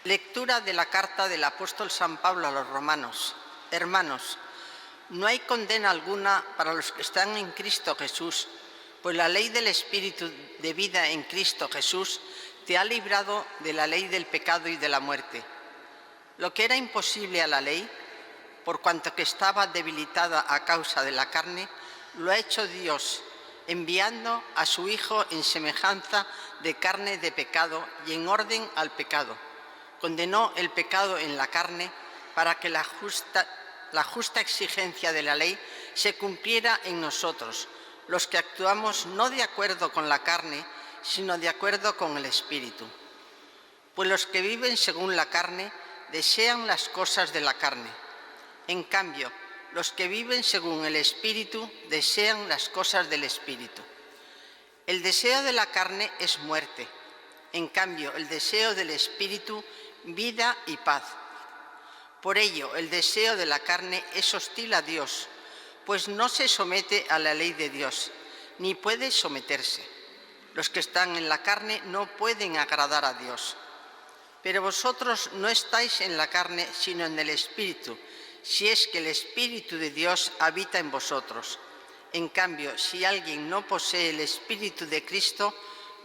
Lectura de la carta del apóstol San Pablo a los romanos. Hermanos, no hay condena alguna para los que están en Cristo Jesús, pues la ley del Espíritu de vida en Cristo Jesús te ha librado de la ley del pecado y de la muerte. Lo que era imposible a la ley, por cuanto que estaba debilitada a causa de la carne, lo ha hecho Dios, enviando a su Hijo en semejanza de carne de pecado y en orden al pecado. Condenó el pecado en la carne para que la justa exigencia de la ley se cumpliera en nosotros, los que actuamos no de acuerdo con la carne, sino de acuerdo con el Espíritu. Pues los que viven según la carne desean las cosas de la carne. En cambio, los que viven según el Espíritu desean las cosas del Espíritu. El deseo de la carne es muerte, en cambio el deseo del Espíritu, vida y paz. Por ello, el deseo de la carne es hostil a Dios, pues no se somete a la ley de Dios, ni puede someterse. Los que están en la carne no pueden agradar a Dios. Pero vosotros no estáis en la carne, sino en el Espíritu, si es que el Espíritu de Dios habita en vosotros. En cambio, si alguien no posee el Espíritu de Cristo,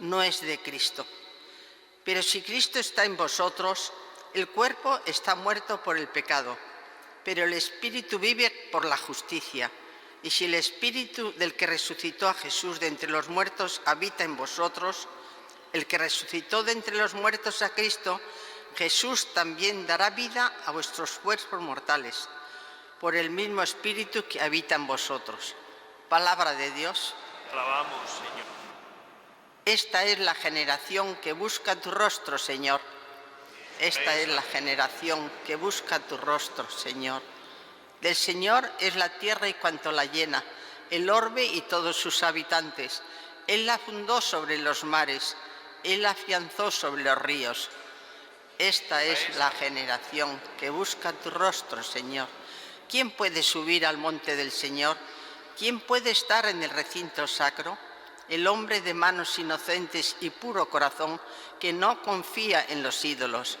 no es de Cristo. Pero si Cristo está en vosotros, el cuerpo está muerto por el pecado, pero el Espíritu vive por la justicia. Y si el Espíritu del que resucitó a Jesús de entre los muertos habita en vosotros, el que resucitó de entre los muertos a Cristo, Jesús también dará vida a vuestros cuerpos mortales, por el mismo Espíritu que habita en vosotros. Palabra de Dios. Alabamos, Señor. Esta es la generación que busca tu rostro, Señor. Esta es la generación que busca tu rostro, Señor. Del Señor es la tierra y cuanto la llena, el orbe y todos sus habitantes. Él la fundó sobre los mares, Él la afianzó sobre los ríos. Esta es la generación que busca tu rostro, Señor. ¿Quién puede subir al monte del Señor? ¿Quién puede estar en el recinto sacro? El hombre de manos inocentes y puro corazón, que no confía en los ídolos.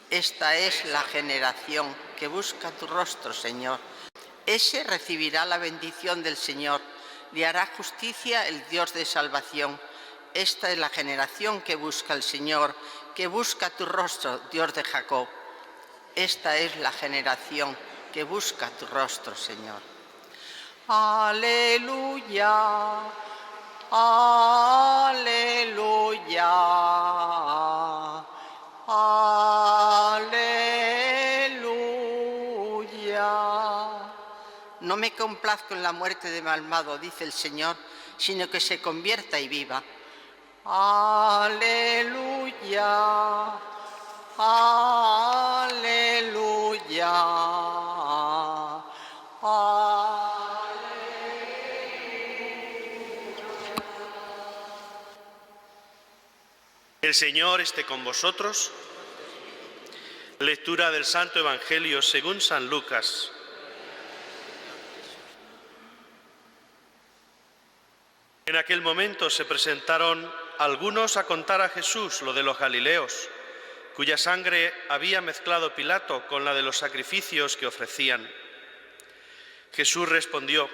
Esta es la generación que busca tu rostro, Señor. Ese recibirá la bendición del Señor, le hará justicia el Dios de salvación. Esta es la generación que busca al Señor, que busca tu rostro, Dios de Jacob. Esta es la generación que busca tu rostro, Señor. Aleluya, aleluya, aleluya. No me complazco en la muerte de malvado, dice el Señor, sino que se convierta y viva. Aleluya, aleluya, aleluya. El Señor esté con vosotros. Lectura del Santo Evangelio según San Lucas. En aquel momento se presentaron algunos a contar a Jesús lo de los galileos, cuya sangre había mezclado Pilato con la de los sacrificios que ofrecían. Jesús respondió: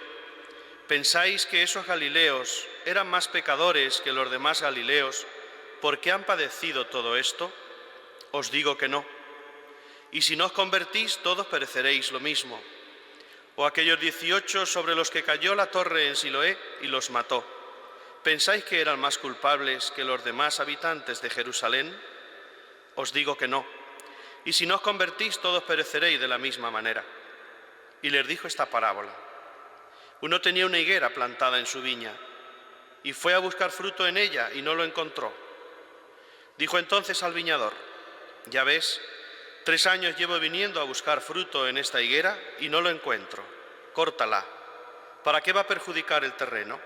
¿pensáis que esos galileos eran más pecadores que los demás galileos porque han padecido todo esto? Os digo que no. Y si no os convertís, todos pereceréis lo mismo. O aquellos 18 sobre los que cayó la torre en Siloé y los mató, ¿pensáis que eran más culpables que los demás habitantes de Jerusalén? Os digo que no. Y si no os convertís, todos pereceréis de la misma manera. Y les dijo esta parábola. Uno tenía una higuera plantada en su viña, y fue a buscar fruto en ella y no lo encontró. Dijo entonces al viñador: ya ves, 3 años llevo viniendo a buscar fruto en esta higuera y no lo encuentro. Córtala. ¿Para qué va a perjudicar el terreno?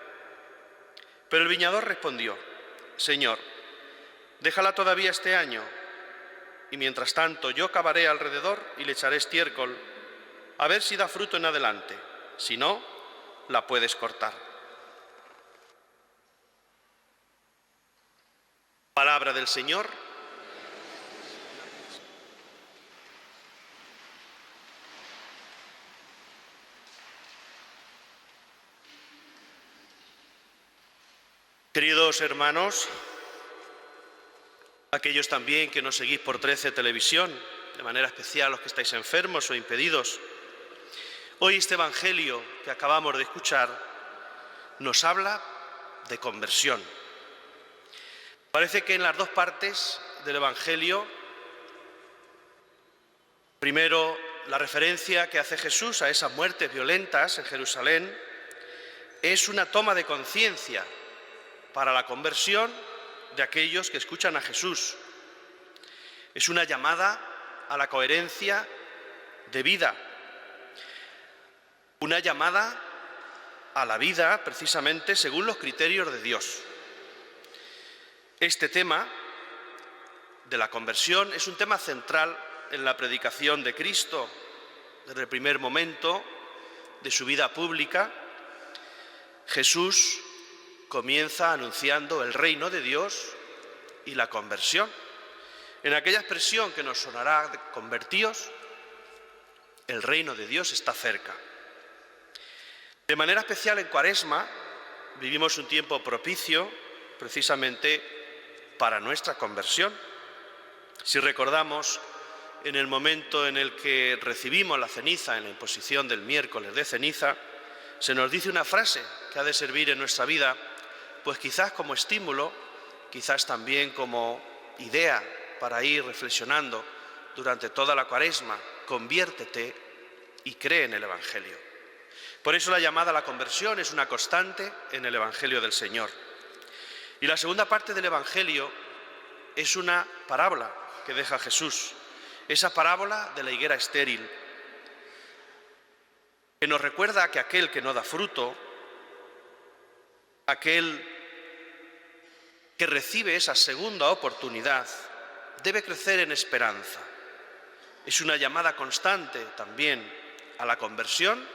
Pero el viñador respondió: Señor, déjala todavía este año, y mientras tanto yo cavaré alrededor y le echaré estiércol, a ver si da fruto en adelante. Si no, la puedes cortar. Palabra del Señor. Queridos hermanos, aquellos también que nos seguís por 13 Televisión, de manera especial los que estáis enfermos o impedidos, hoy este Evangelio que acabamos de escuchar nos habla de conversión. Parece que en las dos partes del Evangelio, primero la referencia que hace Jesús a esas muertes violentas en Jerusalén, es una toma de conciencia para la conversión de aquellos que escuchan a Jesús. Es una llamada a la coherencia de vida, una llamada a la vida precisamente según los criterios de Dios. Este tema de la conversión es un tema central en la predicación de Cristo desde el primer momento de su vida pública. Jesús comienza anunciando el reino de Dios y la conversión. En aquella expresión que nos sonará de convertíos, el reino de Dios está cerca. De manera especial en Cuaresma vivimos un tiempo propicio precisamente para nuestra conversión. Si recordamos en el momento en el que recibimos la ceniza, en la imposición del miércoles de ceniza, se nos dice una frase que ha de servir en nuestra vida, pues quizás como estímulo, quizás también como idea para ir reflexionando durante toda la Cuaresma: conviértete y cree en el Evangelio. Por eso la llamada a la conversión es una constante en el Evangelio del Señor. Y la segunda parte del Evangelio es una parábola que deja Jesús, esa parábola de la higuera estéril, que nos recuerda que aquel que no da fruto, aquel que recibe esa segunda oportunidad, debe crecer en esperanza. Es una llamada constante también a la conversión,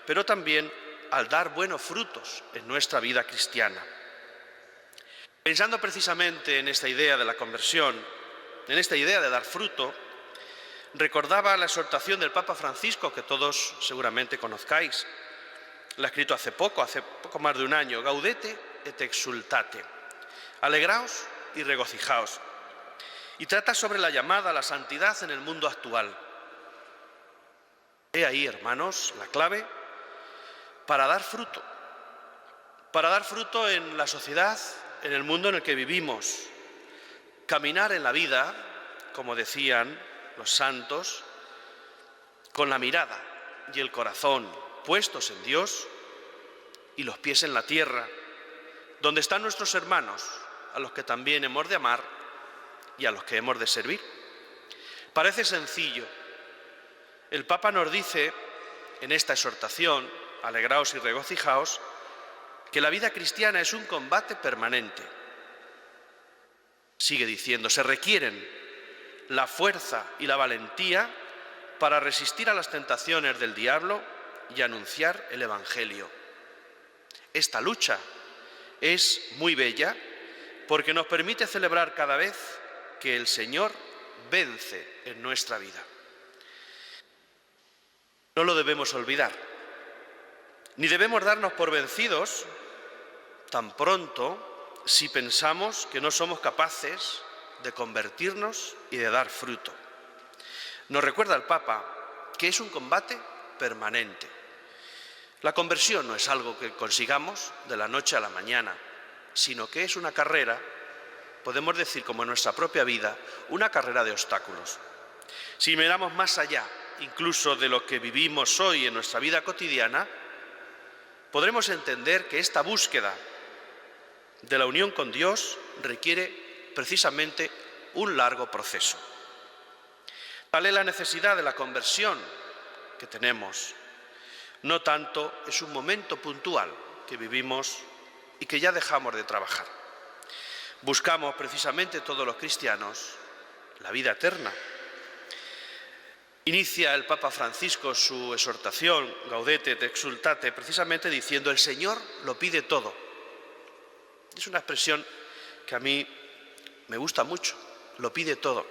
pero también al dar buenos frutos en nuestra vida cristiana. Pensando precisamente en esta idea de la conversión, en esta idea de dar fruto, recordaba la exhortación del Papa Francisco, que todos seguramente conozcáis. La ha escrito hace poco más de un año: Gaudete et exultate, alegraos y regocijaos. Y trata sobre la llamada a la santidad en el mundo actual. He ahí, hermanos, la clave para dar fruto en la sociedad, en el mundo en el que vivimos. Caminar en la vida, como decían los santos, con la mirada y el corazón puestos en Dios y los pies en la tierra, donde están nuestros hermanos, a los que también hemos de amar y a los que hemos de servir. Parece sencillo. El Papa nos dice en esta exhortación, alegraos y regocijaos, que la vida cristiana es un combate permanente. Sigue diciendo: se requieren la fuerza y la valentía para resistir a las tentaciones del diablo y anunciar el Evangelio. Esta lucha es muy bella porque nos permite celebrar cada vez que el Señor vence en nuestra vida. No lo debemos olvidar, ni debemos darnos por vencidos tan pronto si pensamos que no somos capaces de convertirnos y de dar fruto. Nos recuerda el Papa que es un combate permanente. La conversión no es algo que consigamos de la noche a la mañana, sino que es una carrera, podemos decir como en nuestra propia vida, una carrera de obstáculos. Si miramos más allá, incluso de lo que vivimos hoy en nuestra vida cotidiana, podremos entender que esta búsqueda de la unión con Dios requiere precisamente un largo proceso. Tal es la necesidad de la conversión que tenemos. No tanto es un momento puntual que vivimos y que ya dejamos de trabajar. Buscamos precisamente todos los cristianos la vida eterna. Inicia el Papa Francisco su exhortación, Gaudete et exultate, precisamente diciendo: el Señor lo pide todo. Es una expresión que a mí me gusta mucho, lo pide todo.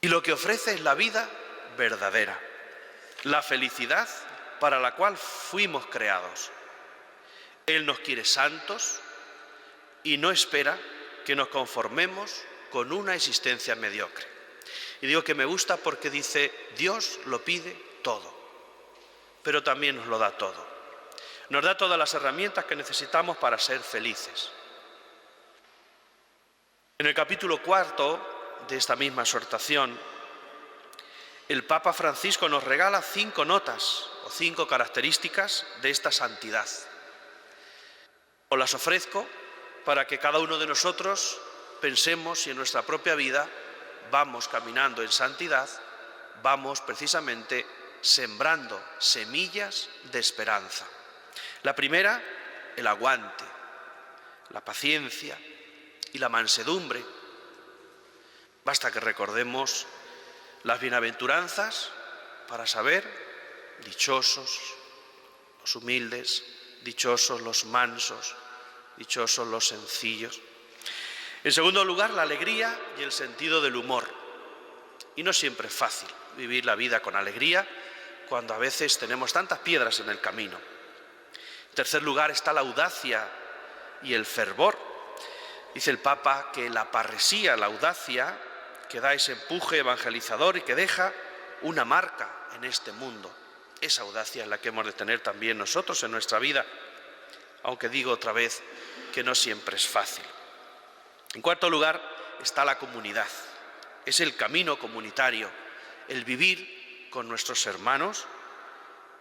Y lo que ofrece es la vida verdadera, la felicidad para la cual fuimos creados. Él nos quiere santos, y no espera que nos conformemos con una existencia mediocre. Y digo que me gusta porque dice, Dios lo pide todo, pero también nos lo da todo. Nos da todas las herramientas que necesitamos para ser felices. En el capítulo 4 de esta misma exhortación, el Papa Francisco nos regala 5 notas o 5 características de esta santidad. Os las ofrezco para que cada uno de nosotros pensemos si en nuestra propia vida vamos caminando en santidad, vamos precisamente sembrando semillas de esperanza. La primera, el aguante, la paciencia y la mansedumbre. Basta que recordemos las bienaventuranzas para saber, dichosos los humildes, dichosos los mansos, dichosos los sencillos. En segundo lugar, la alegría y el sentido del humor. Y no siempre es fácil vivir la vida con alegría cuando a veces tenemos tantas piedras en el camino. En tercer lugar está la audacia y el fervor. Dice el Papa que la parresía, la audacia, que da ese empuje evangelizador y que deja una marca en este mundo. Esa audacia es la que hemos de tener también nosotros en nuestra vida, aunque digo otra vez que no siempre es fácil. En cuarto lugar está la comunidad. Es el camino comunitario, el vivir con nuestros hermanos,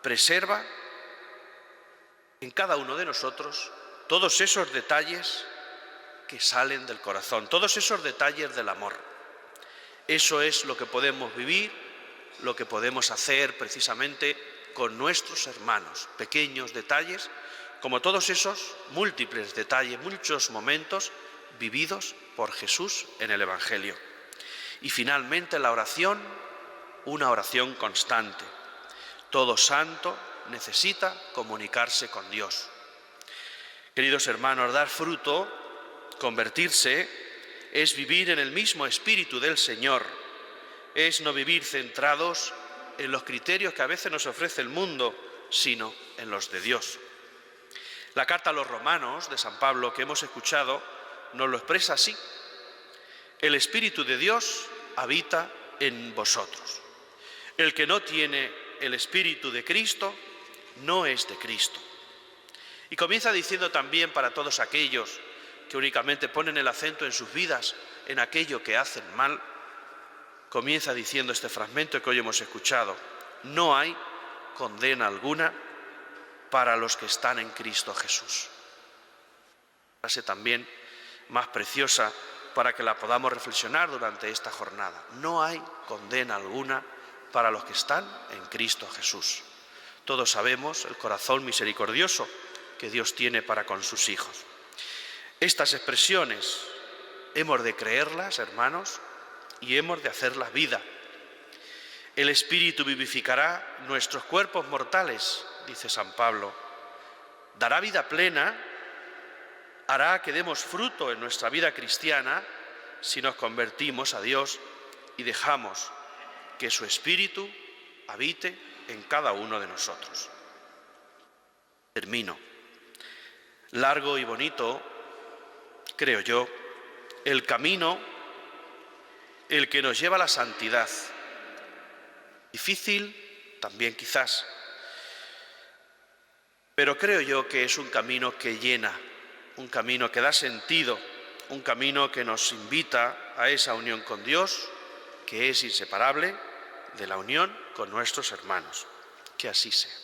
preserva en cada uno de nosotros todos esos detalles que salen del corazón, todos esos detalles del amor. Eso es lo que podemos vivir, lo que podemos hacer precisamente con nuestros hermanos, pequeños detalles, como todos esos múltiples detalles, muchos momentos vividos por Jesús en el Evangelio. Y finalmente la oración, una oración constante. Todo santo necesita comunicarse con Dios. Queridos hermanos, dar fruto, convertirse, es vivir en el mismo espíritu del Señor, es no vivir centrados en los criterios que a veces nos ofrece el mundo, sino en los de Dios. La carta a los Romanos de San Pablo que hemos escuchado nos lo expresa así: el Espíritu de Dios habita en vosotros. El que no tiene el Espíritu de Cristo no es de Cristo. Y comienza diciendo también para todos aquellos que únicamente ponen el acento en sus vidas, en aquello que hacen mal, comienza diciendo este fragmento que hoy hemos escuchado: no hay condena alguna para los que están en Cristo Jesús. Frase también más preciosa para que la podamos reflexionar durante esta jornada. No hay condena alguna para los que están en Cristo Jesús. Todos sabemos el corazón misericordioso que Dios tiene para con sus hijos. Estas expresiones hemos de creerlas, hermanos, y hemos de hacerlas vida. El Espíritu vivificará nuestros cuerpos mortales, dice San Pablo. Dará vida plena, hará que demos fruto en nuestra vida cristiana si nos convertimos a Dios y dejamos que su Espíritu habite en cada uno de nosotros. Termino. Largo y bonito, creo yo, el camino, el que nos lleva a la santidad. Difícil también quizás, pero creo yo que es un camino que llena, un camino que da sentido, un camino que nos invita a esa unión con Dios, que es inseparable de la unión con nuestros hermanos. Que así sea.